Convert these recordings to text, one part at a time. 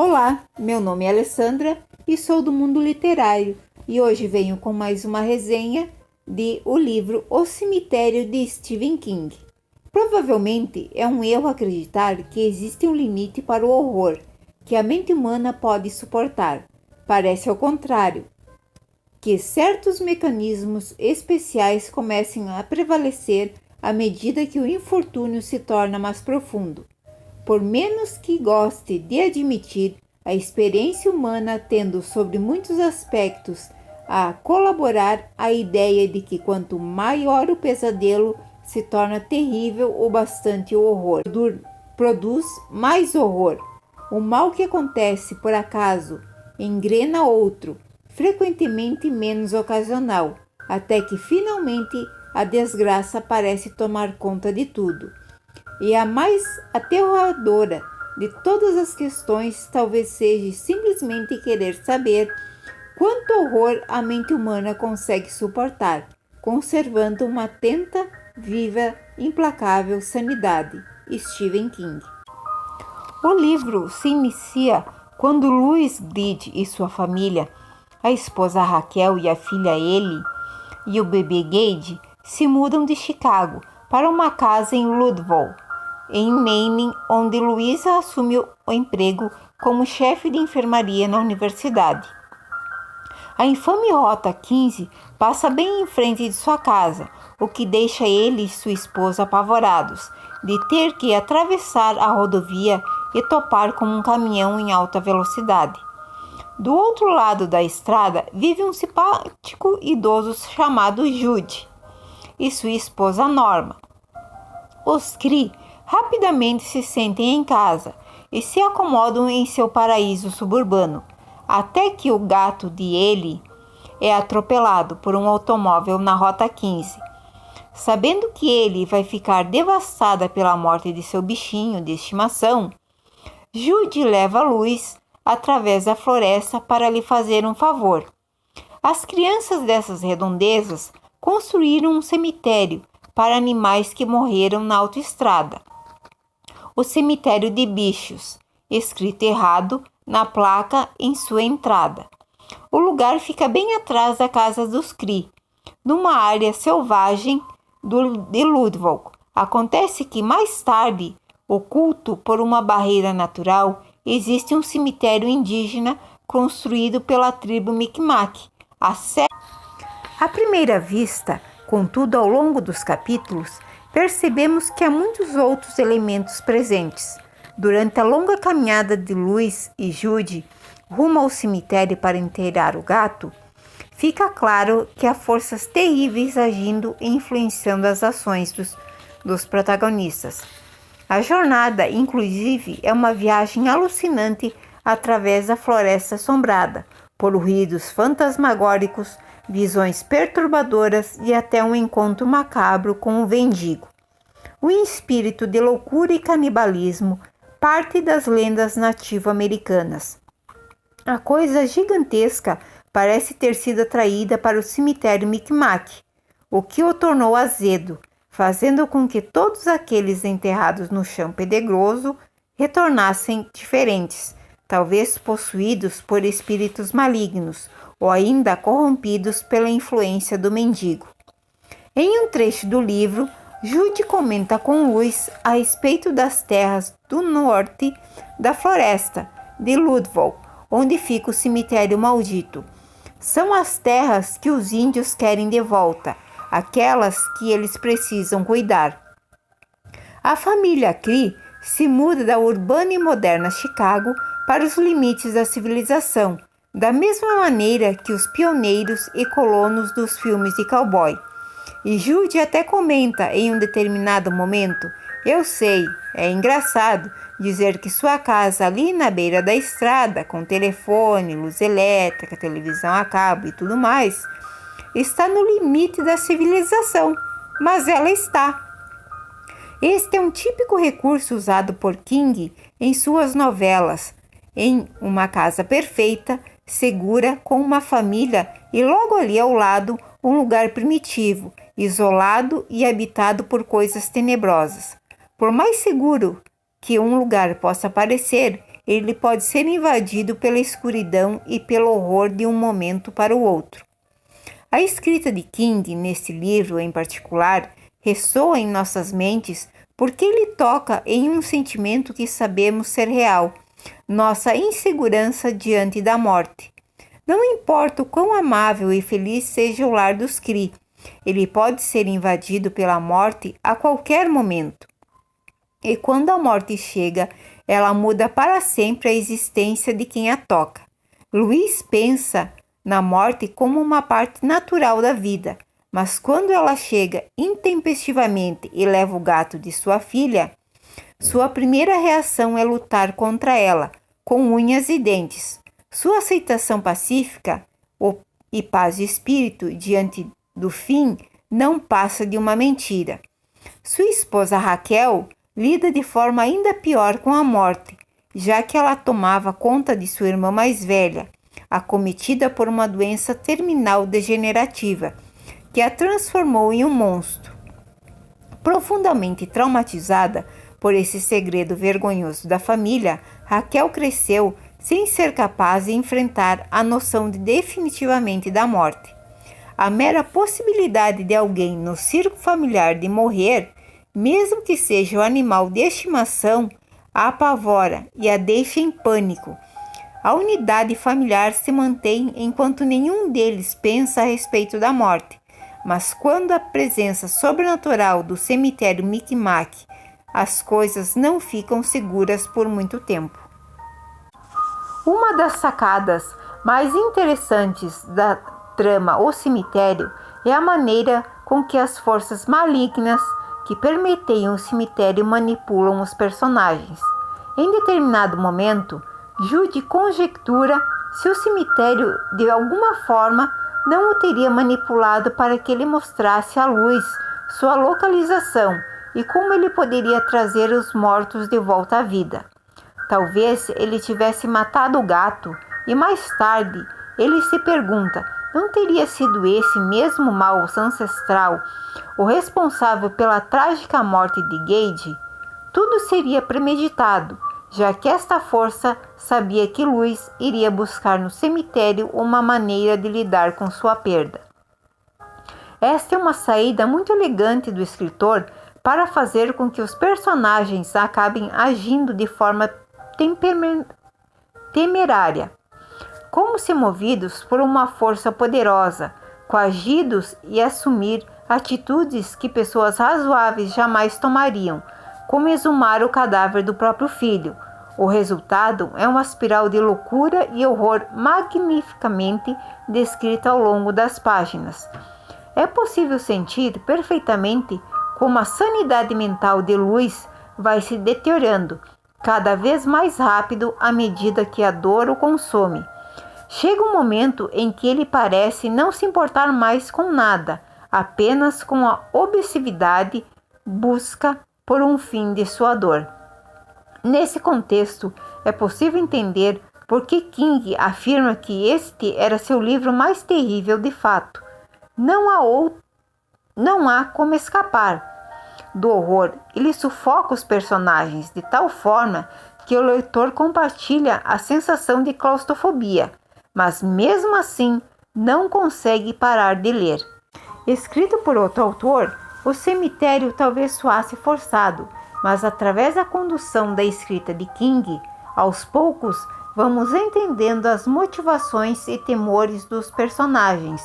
Olá, meu nome é Alessandra e sou do mundo literário e hoje venho com mais uma resenha de o livro O Cemitério de Stephen King. Provavelmente é um erro acreditar que existe um limite para o horror que a mente humana pode suportar. Parece ao contrário, que certos mecanismos especiais comecem a prevalecer à medida que o infortúnio se torna mais profundo. Por menos que goste de admitir, a experiência humana tendo sobre muitos aspectos a colaborar a ideia de que quanto maior o pesadelo, se torna terrível o bastante o horror. Produz mais horror. O mal que acontece por acaso engrena outro, frequentemente menos ocasional, até que finalmente a desgraça parece tomar conta de tudo. E a mais aterradora de todas as questões talvez seja simplesmente querer saber quanto horror a mente humana consegue suportar, conservando uma atenta, viva, implacável sanidade. Stephen King. O livro se inicia quando Louis Grid e sua família, a esposa Raquel e a filha Ellie e o bebê Gage, se mudam de Chicago para uma casa em Ludlow, em Maine, onde Luísa assume o emprego como chefe de enfermaria na universidade. A infame Rota 15 passa bem em frente de sua casa, o que deixa ele e sua esposa apavorados de ter que atravessar a rodovia e topar com um caminhão em alta velocidade. Do outro lado da estrada vive um simpático idoso chamado Jude e sua esposa Norma. Os Cree rapidamente se sentem em casa e se acomodam em seu paraíso suburbano, até que o gato de Ellie é atropelado por um automóvel na Rota 15. Sabendo que Ellie vai ficar devastada pela morte de seu bichinho de estimação, Jude leva a luz através da floresta para lhe fazer um favor. As crianças dessas redondezas construíram um cemitério para animais que morreram na autoestrada. O cemitério de bichos, escrito errado na placa em sua entrada. O lugar fica bem atrás da casa dos Cree, numa área selvagem de Ludlow. Acontece que mais tarde, oculto por uma barreira natural, existe um cemitério indígena construído pela tribo Micmac. À primeira vista, contudo, ao longo dos capítulos, percebemos que há muitos outros elementos presentes. Durante a longa caminhada de Louis e Jude rumo ao cemitério para enterrar o gato, fica claro que há forças terríveis agindo e influenciando as ações dos protagonistas. A jornada, inclusive, é uma viagem alucinante através da floresta assombrada, por ruídos fantasmagóricos, visões perturbadoras e até um encontro macabro com um mendigo. O espírito de loucura e canibalismo parte das lendas nativo-americanas. A coisa gigantesca parece ter sido atraída para o cemitério Micmac, o que o tornou azedo, fazendo com que todos aqueles enterrados no chão pedregoso retornassem diferentes, talvez possuídos por espíritos malignos ou ainda corrompidos pela influência do mendigo. Em um trecho do livro, Jude comenta com Louis a respeito das terras do norte da floresta de Ludlow, onde fica o cemitério maldito. São as terras que os índios querem de volta, aquelas que eles precisam cuidar. A família Cree se muda da urbana e moderna Chicago para os limites da civilização, da mesma maneira que os pioneiros e colonos dos filmes de cowboy. E Jude até comenta em um determinado momento: eu sei, é engraçado dizer que sua casa ali na beira da estrada, com telefone, luz elétrica, televisão a cabo e tudo mais, está no limite da civilização, mas ela está. Este é um típico recurso usado por King em suas novelas, em uma casa perfeita, segura, com uma família e logo ali ao lado um lugar primitivo, isolado e habitado por coisas tenebrosas. Por mais seguro que um lugar possa parecer, ele pode ser invadido pela escuridão e pelo horror de um momento para o outro. A escrita de King, neste livro em particular, ressoa em nossas mentes porque ele toca em um sentimento que sabemos ser real, nossa insegurança diante da morte. Não importa o quão amável e feliz seja o lar dos Kree, ele pode ser invadido pela morte a qualquer momento. E quando a morte chega, ela muda para sempre a existência de quem a toca. Luiz pensa na morte como uma parte natural da vida, mas quando ela chega intempestivamente e leva o gato de sua filha, sua primeira reação é lutar contra ela, com unhas e dentes. Sua aceitação pacífica e paz de espírito diante do fim não passa de uma mentira. Sua esposa Raquel lida de forma ainda pior com a morte, já que ela tomava conta de sua irmã mais velha, acometida por uma doença terminal degenerativa, que a transformou em um monstro. Profundamente traumatizada por esse segredo vergonhoso da família, Raquel cresceu sem ser capaz de enfrentar a noção de definitivamente da morte. A mera possibilidade de alguém no círculo familiar de morrer, mesmo que seja um animal de estimação, a apavora e a deixa em pânico. A unidade familiar se mantém enquanto nenhum deles pensa a respeito da morte, mas quando a presença sobrenatural do cemitério Micmac, as coisas não ficam seguras por muito tempo. Uma das sacadas mais interessantes da trama O Cemitério é a maneira com que as forças malignas que permiteiam o cemitério manipulam os personagens. Em determinado momento, Jude conjectura se o cemitério, de alguma forma, não o teria manipulado para que ele mostrasse à luz sua localização e como ele poderia trazer os mortos de volta à vida. Talvez ele tivesse matado o gato e mais tarde ele se pergunta: não teria sido esse mesmo mal ancestral o responsável pela trágica morte de Gage? Tudo seria premeditado, já que esta força sabia que Luiz iria buscar no cemitério uma maneira de lidar com sua perda. Esta é uma saída muito elegante do escritor para fazer com que os personagens acabem agindo de forma temerária, como se movidos por uma força poderosa, coagidos e assumir atitudes que pessoas razoáveis jamais tomariam, como exumar o cadáver do próprio filho. O resultado é uma espiral de loucura e horror magnificamente descrita ao longo das páginas. É possível sentir perfeitamente como a sanidade mental de Luiz vai se deteriorando, cada vez mais rápido à medida que a dor o consome. Chega um momento em que ele parece não se importar mais com nada, apenas com a obsessividade busca por um fim de sua dor. Nesse contexto, é possível entender por que King afirma que este era seu livro mais terrível de fato. Não há como escapar do horror. Ele sufoca os personagens de tal forma que o leitor compartilha a sensação de claustrofobia, mas mesmo assim não consegue parar de ler. Escrito por outro autor, O Cemitério talvez soasse forçado, mas através da condução da escrita de King, aos poucos vamos entendendo as motivações e temores dos personagens,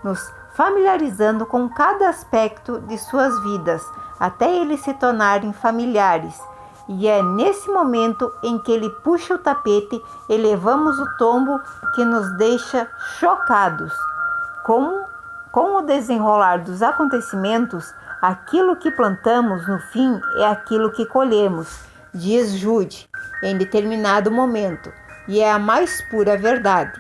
nos familiarizando com cada aspecto de suas vidas, até eles se tornarem familiares. E é nesse momento em que ele puxa o tapete e levamos o tombo que nos deixa chocados. Com o desenrolar dos acontecimentos, aquilo que plantamos no fim é aquilo que colhemos, diz Jude, em determinado momento, e é a mais pura verdade.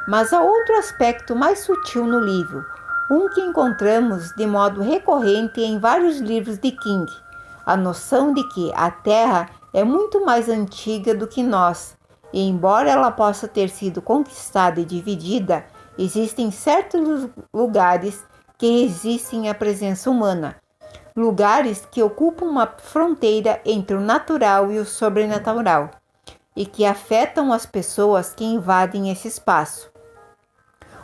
Mas há outro aspecto mais sutil no livro, um que encontramos de modo recorrente em vários livros de King: a noção de que a Terra é muito mais antiga do que nós, e embora ela possa ter sido conquistada e dividida, existem certos lugares que resistem à presença humana, lugares que ocupam uma fronteira entre o natural e o sobrenatural. e que afetam as pessoas que invadem esse espaço.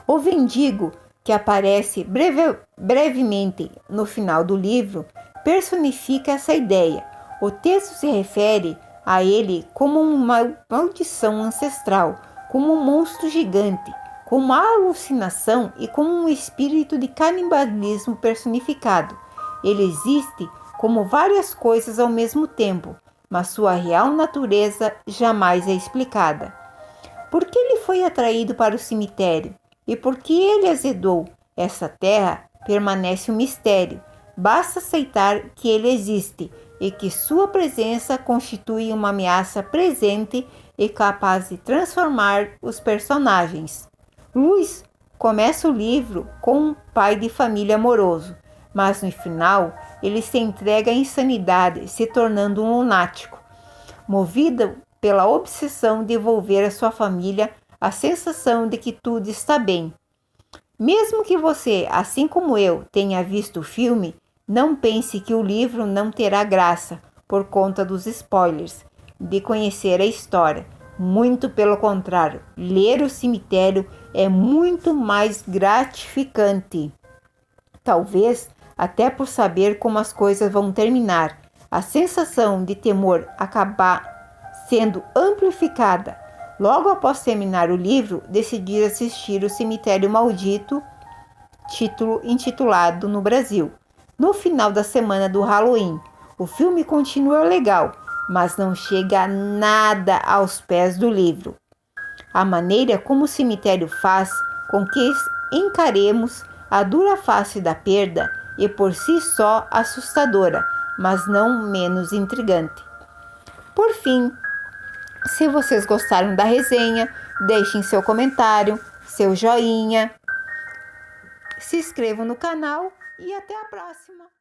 O mendigo, que aparece brevemente no final do livro, personifica essa ideia. O texto se refere a ele como uma maldição ancestral, como um monstro gigante, como uma alucinação e como um espírito de canibalismo personificado. Ele existe como várias coisas ao mesmo tempo, mas sua real natureza jamais é explicada. Por que ele foi atraído para o cemitério? E por que ele azedou? Essa terra permanece um mistério. Basta aceitar que ele existe e que sua presença constitui uma ameaça presente e capaz de transformar os personagens. Luiz começa o livro com um pai de família amoroso, mas no final ele se entrega à insanidade, se tornando um lunático, movido pela obsessão de devolver à sua família a sensação de que tudo está bem. Mesmo que você, assim como eu, tenha visto o filme, não pense que o livro não terá graça por conta dos spoilers de conhecer a história. Muito pelo contrário, ler O Cemitério é muito mais gratificante. Talvez até por saber como as coisas vão terminar. A sensação de temor acaba sendo amplificada. Logo após terminar o livro, decidi assistir O Cemitério Maldito, título intitulado no Brasil, no final da semana do Halloween. O filme continua legal, mas não chega nada aos pés do livro. A maneira como o cemitério faz com que encaremos a dura face da perda é por si só assustadora, mas não menos intrigante. Por fim, se vocês gostaram da resenha, deixem seu comentário, seu joinha, se inscrevam no canal e até a próxima!